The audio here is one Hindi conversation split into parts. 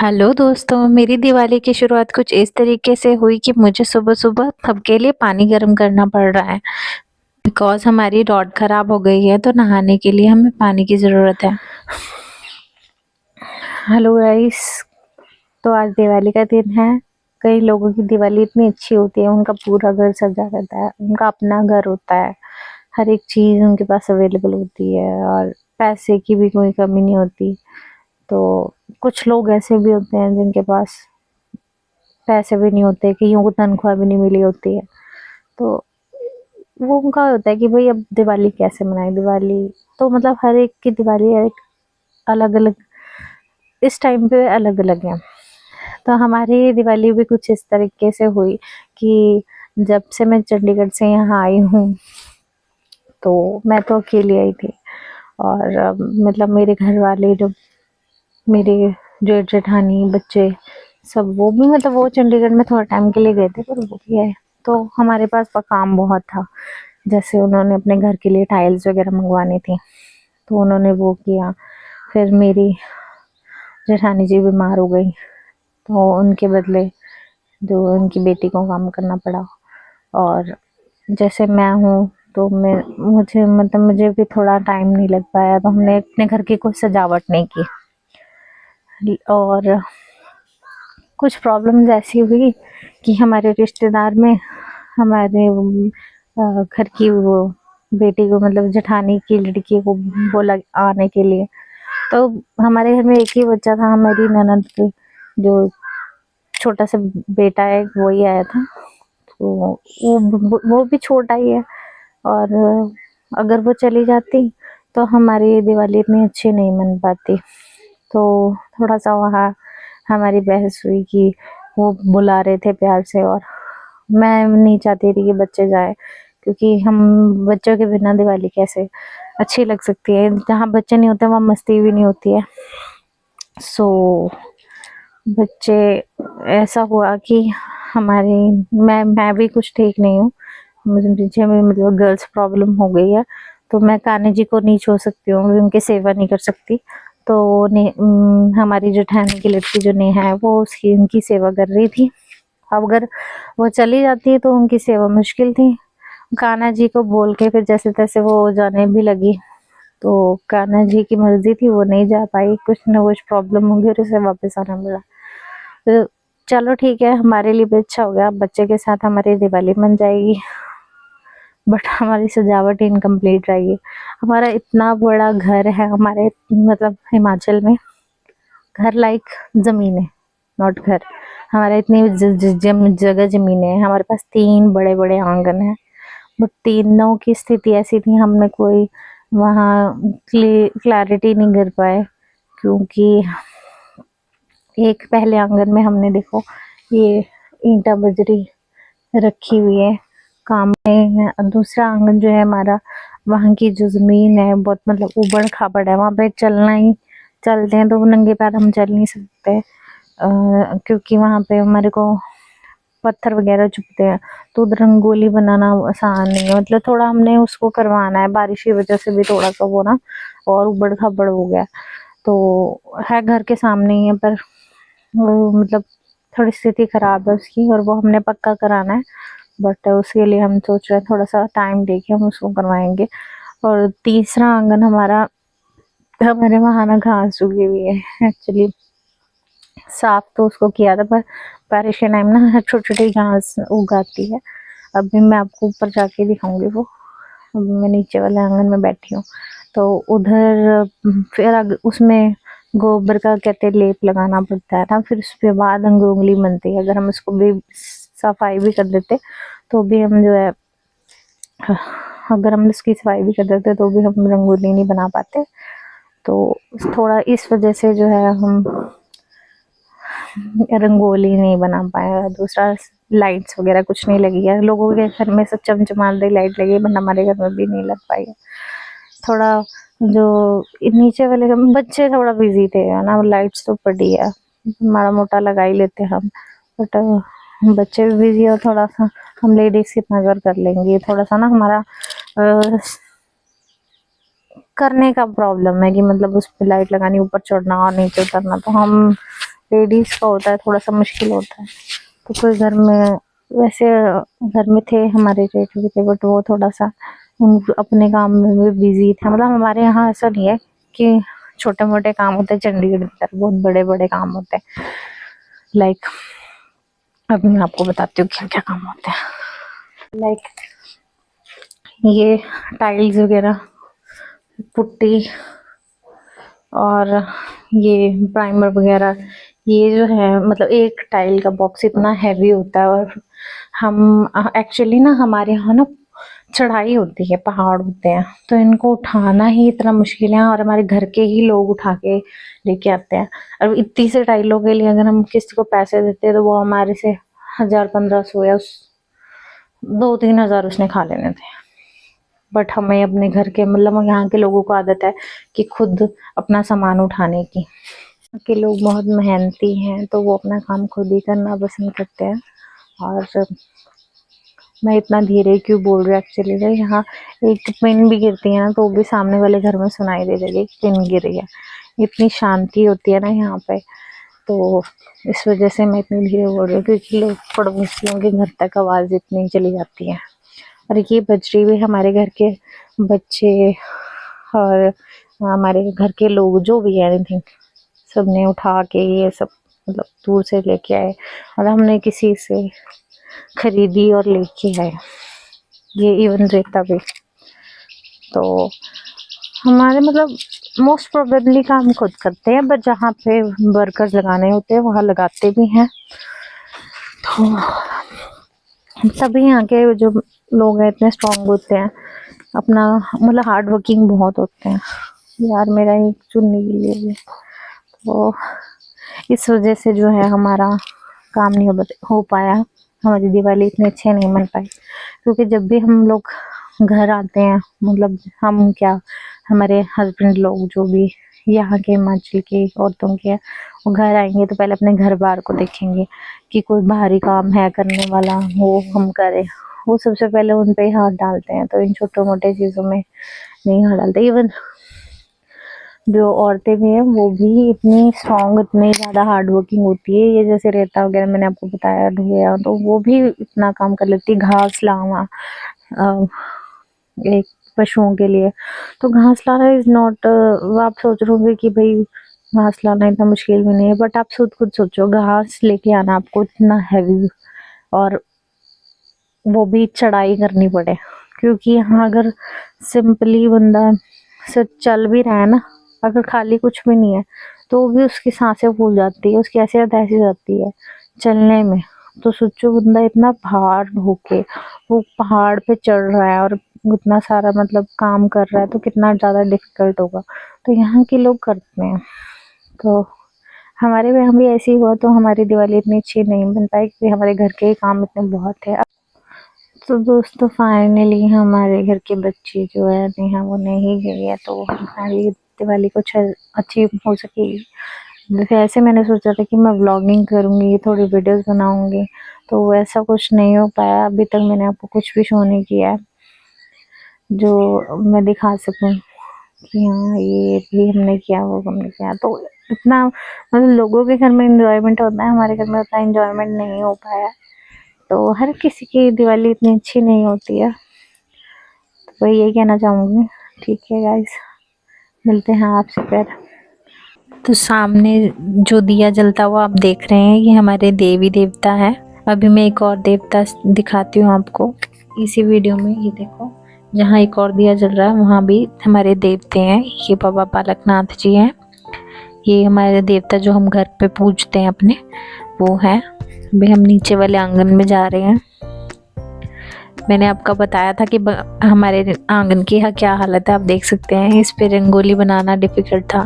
हेलो दोस्तों, मेरी दिवाली की शुरुआत कुछ इस तरीके से हुई कि मुझे सुबह-सुबह सबके लिए पानी गर्म करना पड़ रहा है। बिकॉज़ हमारी रॉड ख़राब हो गई है, तो नहाने के लिए हमें पानी की ज़रूरत है। हेलो गाइस, तो आज दिवाली का दिन है। कई लोगों की दिवाली इतनी अच्छी होती है, उनका पूरा घर सजा रहता है, उनका अपना घर होता है, हर एक चीज़ उनके पास अवेलेबल होती है और पैसे की भी कोई कमी नहीं होती। तो कुछ लोग ऐसे भी होते हैं जिनके पास पैसे भी नहीं होते, कईयों को तनख्वाह भी नहीं मिली होती है, तो वो उनका होता है कि भाई अब दिवाली कैसे मनाएं। दिवाली तो मतलब हर एक की दिवाली एक अलग अलग इस टाइम पे अलग अलग है। तो हमारी दिवाली भी कुछ इस तरीके से हुई कि जब से मैं चंडीगढ़ से यहाँ आई हूँ, तो मैं तो अकेली आई थी और मतलब मेरे घर वाले जो मेरे जेठ जेठानी बच्चे सब वो भी मतलब वो चंडीगढ़ में थोड़ा टाइम के लिए गए थे, पर वो भी आए। तो हमारे पास काम बहुत था, जैसे उन्होंने अपने घर के लिए टाइल्स वगैरह मंगवानी थी, तो उन्होंने वो किया। फिर मेरी जेठानी जी बीमार हो गई, तो उनके बदले जो उनकी बेटी को काम करना पड़ा। और जैसे मैं हूँ, तो मुझे भी थोड़ा टाइम नहीं लग पाया, तो हमने अपने घर की कोई सजावट नहीं की। और कुछ प्रॉब्लम्स ऐसी हुई कि हमारे रिश्तेदार में हमारे घर की वो बेटी को मतलब जेठानी की लड़की को बोला आने के लिए। तो हमारे घर में एक ही बच्चा था, हमारी ननद के जो छोटा सा बेटा है वही आया था। तो वो भी छोटा ही है, और अगर वो चली जाती तो हमारी दिवाली इतनी अच्छी नहीं मन पाती। तो थोड़ा सा वहाँ हमारी बहस हुई कि वो बुला रहे थे प्यार से, और मैं नहीं चाहती थी कि बच्चे जाए, क्योंकि हम बच्चों के बिना दिवाली कैसे अच्छी लग सकती है। जहाँ बच्चे नहीं होते वहाँ मस्ती भी नहीं होती है। सो बच्चे ऐसा हुआ कि हमारी मैं भी कुछ ठीक नहीं हूँ, मुझे में मतलब गर्ल्स प्रॉब्लम हो गई है, तो मैं कान्हा जी को नहीं छू सकती हूँ, उनकी सेवा नहीं कर सकती। तो हमारी जेठानी की लड़की जो नेहा है वो उसकी उनकी सेवा कर रही थी। अब अगर वो चली जाती तो उनकी सेवा मुश्किल थी। कान्हा जी को बोल के फिर जैसे तैसे वो जाने भी लगी, तो कान्हा जी की मर्जी थी, वो नहीं जा पाई, कुछ न कुछ प्रॉब्लम होगी और उसे वापस आना पड़ा। तो चलो ठीक है, हमारे लिए भी अच्छा हो गया, बच्चे के साथ हमारी दिवाली बन जाएगी। बट हमारी सजावट इनकम्प्लीट रहेगी। हमारा इतना बड़ा घर है, हमारे मतलब हिमाचल में घर लाइक जमीन है, नॉट घर। हमारा इतनी जगह जमीन है, हमारे पास 3 बड़े बड़े आंगन है, बट तीनों की स्थिति ऐसी थी, हमने कोई वहाँ क्लैरिटी नहीं कर पाए, क्योंकि एक पहले आंगन में हमने देखो ये ईंटा बजरी रखी हुई है काम में। दूसरा आंगन जो है हमारा, वहाँ की जो जमीन है बहुत मतलब उबड़ खाबड़ है, वहाँ पे चलते हैं तो नंगे पैर हम चल नहीं सकते, क्योंकि वहाँ पे हमारे को पत्थर वगैरह चुभते हैं। तो उधर रंगोली बनाना आसान नहीं है, मतलब थोड़ा हमने उसको करवाना है, बारिश की वजह से भी थोड़ा सा वो ना और उबड़ खाबड़ हो गया। तो है घर के सामने ही है, पर वो मतलब थोड़ी स्थिति खराब है उसकी, और वो हमने पक्का कराना है। बट उसके लिए हम सोच रहे हैं थोड़ा सा टाइम देके हम उसको करवाएंगे। और तीसरा आंगन हमारे वहाँ ना घास उगी हुई है एक्चुअली, साफ तो उसको किया था, पर बारिश के टाइम ना छोटी छोटी घास उगाती है। अभी मैं आपको ऊपर जाके दिखाऊंगी वो। अभी मैं नीचे वाले आंगन में बैठी हूँ, तो उधर फिर उसमें गोबर का कहते लेप लगाना पड़ता है ना, फिर उसके बाद रंगोली बनती है। अगर हम उसको भी सफाई भी कर देते तो भी हम जो है, अगर हम इसकी सफाई भी कर देते तो भी हम रंगोली नहीं बना पाते। तो थोड़ा इस वजह से जो है हम रंगोली नहीं बना पाए। दूसरा लाइट्स वगैरह कुछ नहीं लगी है, लोगों के घर में सब चमचमाती लाइट लगी है, बट हमारे घर में भी नहीं लग पाई है। थोड़ा जो नीचे वाले बच्चे थोड़ा बिजी थे ना, लाइट्स तो पड़ी है, माड़ा मोटा लगा ही लेते हम, बट बच्चे भी बिजी है, और थोड़ा सा हम लेडीज कितना कर लेंगे, थोड़ा सा ना हमारा करने का प्रॉब्लम है कि मतलब उस पर लाइट लगानी, ऊपर चढ़ना और नीचे उतरना, तो हम लेडीज का होता है थोड़ा सा मुश्किल होता है। तो कोई घर में, वैसे घर में थे हमारे जेठ भी थे, बट वो थोड़ा सा उन अपने काम में भी बिजी थे। मतलब हमारे यहाँ ऐसा नहीं है कि छोटे मोटे काम होते हैं, चंडीगढ़ की तरफ बहुत बड़े बड़े काम होते हैं। लाइक अब मैं आपको बताती हूँ क्या क्या काम होते हैं। लाइक ये टाइल्स वगैरह, पुट्टी, और ये प्राइमर वगैरह, ये जो है मतलब एक टाइल का बॉक्स इतना हैवी होता है। और हम एक्चुअली ना हमारे यहाँ ना चढ़ाई होती है, पहाड़ होते हैं, तो इनको उठाना ही इतना मुश्किल है। और हमारे घर के ही लोग उठा के लेके आते हैं। और इतनी से टाइलों के लिए अगर हम किसी को पैसे देते हैं तो वो हमारे से 1000-1500 या 2-3 हज़ार उसने खा लेने थे। बट हमें अपने घर के मतलब यहाँ के लोगों को आदत है कि खुद अपना सामान उठाने की। के लोग बहुत मेहनती हैं तो वो अपना काम खुद ही करना पसंद करते हैं। और मैं इतना धीरे क्यों बोल रही हूँ एक्चुअली, तो यहाँ एक पिन भी गिरती है ना तो भी सामने वाले घर में सुनाई दे देगी कि पिन गिर रही है। इतनी शांति होती है ना यहाँ पे, तो इस वजह से मैं इतनी धीरे बोल रही हूँ क्योंकि लोग पड़ोसियों के घर तक आवाज़ इतनी चली जाती है। और ये बजरी भी हमारे घर के बच्चे और हमारे घर के लोग जो भी है एनीथिंग सबने उठा के ये सब मतलब दूर से लेके आए और हमने किसी से खरीदी और लेके आए। ये इवन रेता भी तो हमारे मतलब मोस्ट प्रोबेबली काम खुद करते हैं, बट जहाँ पे वर्कर्स लगाने होते हैं वहाँ लगाते भी हैं। तो सभी यहाँ के जो लोग हैं इतने स्ट्रॉन्ग होते हैं, अपना मतलब हार्ड वर्किंग बहुत होते हैं। यार मेरा एक चुनने के लिए तो इस वजह से जो है हमारा काम नहीं हो पाया, हमारी दिवाली इतने अच्छे नहीं मन पाई। क्योंकि जब भी हम लोग घर आते हैं, मतलब हम क्या हमारे हस्बैंड लोग जो भी यहाँ के हिमाचल के औरतों के, वो घर आएंगे तो पहले अपने घर बार को देखेंगे कि कोई बाहरी काम है करने वाला, वो हम करें। वो सबसे पहले उन पे ही हाथ डालते हैं, तो इन छोटे मोटे चीज़ों में नहीं हाथ डालते। इवन जो औरतें भी हैं वो भी इतनी स्ट्रॉन्ग, इतनी ज़्यादा हार्ड वर्किंग होती है। ये जैसे रेता वगैरह मैंने आपको बताया ढोया, तो वो भी इतना काम कर लेती है। घास लाना एक पशुओं के लिए, तो घास लाना इज़ नॉट, आप सोच रहे होंगे कि भाई घास लाना इतना मुश्किल भी नहीं है, बट आप खुद सोचो घास लेके आना आपको इतना हैवी, और वो भी चढ़ाई करनी पड़े। क्योंकि यहाँ अगर सिंपली बंदा सिर्फ चल भी रहा है ना, अगर खाली कुछ भी नहीं है तो भी उसकी सांसें फूल जाती है, उसकी ऐसी तैसी जाती है चलने में। तो सोचो बंदा इतना भार होके वो पहाड़ पे चढ़ रहा है और उतना सारा मतलब काम कर रहा है, तो कितना ज़्यादा डिफिकल्ट होगा। तो यहाँ के लोग करते हैं। तो हमारे यहाँ भी ऐसे ही हुआ, तो हमारी दिवाली इतनी अच्छी नहीं बन पाई क्योंकि हमारे घर के ही काम इतने बहुत है। तो दोस्तों फाइनली हमारे घर के बच्चे जो है नेहा वो नहीं गई है, तो हमारी दिवाली कुछ अच्छी हो सकेगी। वैसे मैंने सोचा था कि मैं व्लॉगिंग करूँगी, थोड़ी वीडियोस बनाऊँगी, तो वैसा कुछ नहीं हो पाया। अभी तक मैंने आपको कुछ भी शो नहीं किया है जो मैं दिखा सकूँ कि हाँ ये भी हमने किया, वो हमने किया। तो इतना मतलब लोगों के घर में इंजॉयमेंट होता है, हमारे घर में उतना इंजॉयमेंट नहीं हो पाया। तो हर किसी की दिवाली इतनी अच्छी नहीं होती है, तो यही कहना चाहूँगी। ठीक है गाइस, मिलते हैं आपसे फिर। तो सामने जो दिया जलता हुआ आप देख रहे हैं, ये हमारे देवी देवता है। अभी मैं एक और देवता दिखाती हूँ आपको इसी वीडियो में। ये देखो जहाँ एक और दिया जल रहा है वहाँ भी हमारे देवते हैं। ये बाबा बालकनाथ जी हैं, ये हमारे देवता जो हम घर पे पूजते हैं अपने, वो है। अभी हम नीचे वाले आंगन में जा रहे हैं। मैंने आपको बताया था कि हमारे आंगन की क्या हालत है, आप देख सकते हैं। इस पे रंगोली बनाना डिफ़िकल्ट था।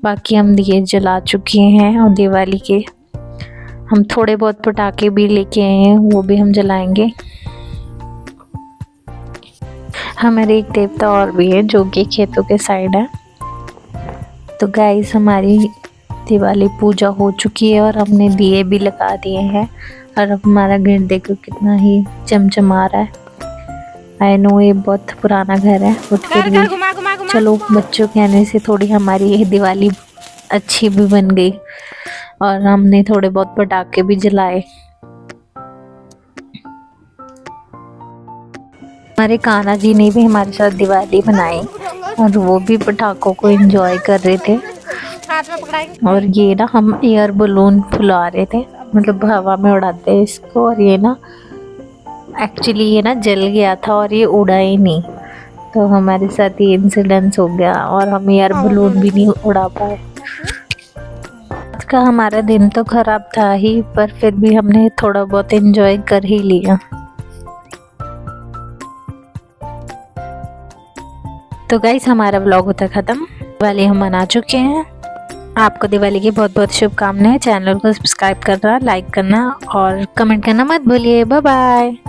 बाकी हम दिए जला चुके हैं और दिवाली के हम थोड़े बहुत पटाखे भी लेके आए हैं, वो भी हम जलाएंगे। हमारे एक देवता और भी है जो कि खेतों के साइड है। तो गाइस हमारी दिवाली पूजा हो चुकी है और हमने दिए भी लगा दिए हैं, और अब हमारा घर देखो कितना ही चमचमा रहा है। आई नो ये बहुत पुराना घर है, बट फिर भी चलो बच्चों के आने से थोड़ी हमारी ये दिवाली अच्छी भी बन गई। और हमने थोड़े बहुत पटाखे भी जलाए। हमारे कान्हा जी ने भी हमारे साथ दिवाली मनाई और वो भी पटाखों को एंजॉय कर रहे थे। और ये ना हम एयर बलून फुला रहे थे, मतलब हवा में उड़ाते हैं इसको। और ये ना एक्चुअली ये ना जल गया था और ये उड़ा ही नहीं, तो हमारे साथ ये इंसिडेंस हो गया और हम एयर बलून भी नहीं उड़ा पाए। आज का हमारा दिन तो खराब था ही, पर फिर भी हमने थोड़ा बहुत एंजॉय कर ही लिया। तो गाइस हमारा व्लॉग होता खत्म। दिवाली हम मना चुके हैं। आपको दिवाली की बहुत बहुत शुभकामनाएं। चैनल को सब्सक्राइब करना, लाइक करना और कमेंट करना मत भूलिए। Bye bye.